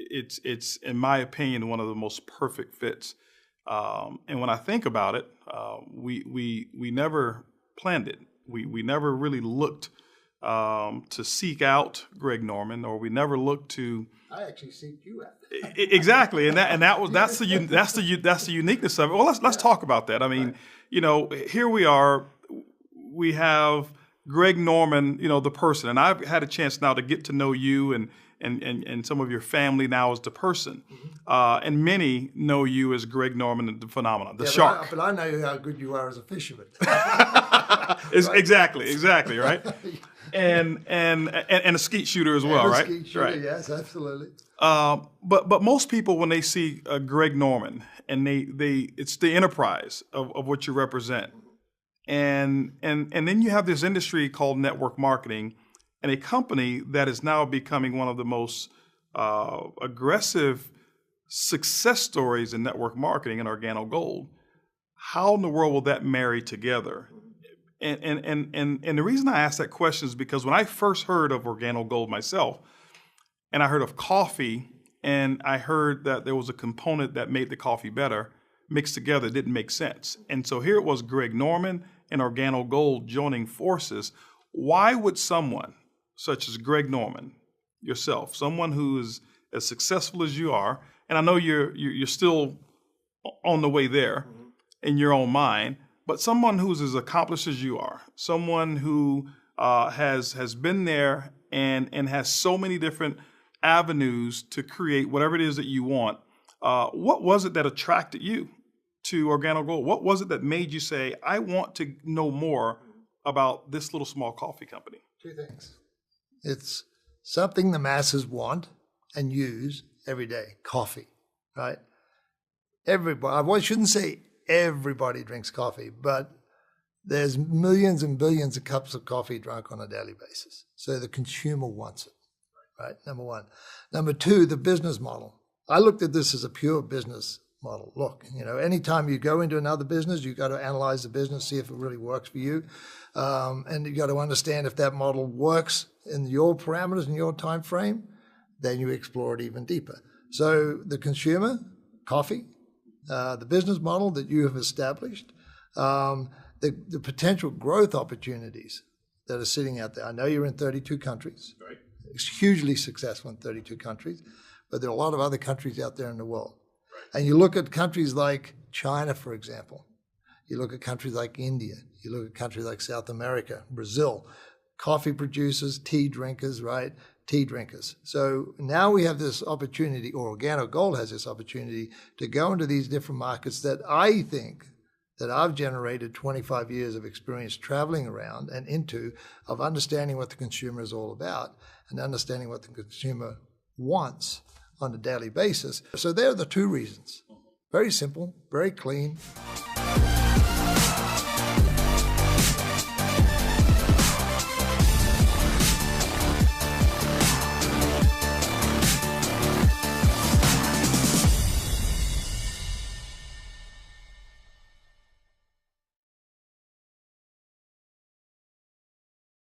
it's in my opinion one of the most perfect fits. And when I think about it, we never planned it. We never really looked to seek out Greg Norman, or we never looked to. I actually seeked you out. Exactly, that's the uniqueness of it. Well, let's talk about that. I mean, here we are. We have Greg Norman, the person, and I've had a chance now to get to know you and some of your family now as the person, and many know you as Greg Norman and the phenomenon, the shark. But I know how good you are as a fisherman. Exactly, right. And a skeet shooter as well, right? Skeet shooter, right. Yes, absolutely. But most people, when they see Greg Norman, and it's the enterprise of what you represent, and then you have this industry called network marketing, and a company that is now becoming one of the most aggressive success stories in network marketing in OrganoGold. How in the world will that marry together? And the reason I ask that question is because when I first heard of OrganoGold myself, and I heard of coffee, and I heard that there was a component that made the coffee better, mixed together, it didn't make sense. And so here it was Greg Norman and OrganoGold joining forces. Why would someone such as Greg Norman, yourself, someone who is as successful as you are, and I know you're still on the way there in your own mind, but someone who's as accomplished as you are, someone who has been there and has so many different avenues to create whatever it is that you want. What was it that attracted you to OrganoGold? What was it that made you say, I want to know more about this little small coffee company? Two things. It's something the masses want and use every day, coffee, right? Everybody, I shouldn't say everybody drinks coffee, but there's millions and billions of cups of coffee drunk on a daily basis. So the consumer wants it, right? Number one. Number two, the business model. I looked at this as a pure business model. Look, anytime you go into another business, you got to analyze the business, see if it really works for you. And you got to understand if that model works in your parameters, in your time frame, then you explore it even deeper. So the consumer, coffee, the business model that you have established, the potential growth opportunities that are sitting out there. I know you're in 32 countries. Right. It's hugely successful in 32 countries, but there are a lot of other countries out there in the world. Right. And you look at countries like China, for example. You look at countries like India. You look at countries like South America, Brazil, coffee producers, tea drinkers, right? Tea drinkers. So now we have this opportunity, or OrganoGold has this opportunity to go into these different markets that I think that I've generated 25 years of experience traveling around and into, of understanding what the consumer is all about and understanding what the consumer wants on a daily basis. So there are the two reasons. Very simple, very clean.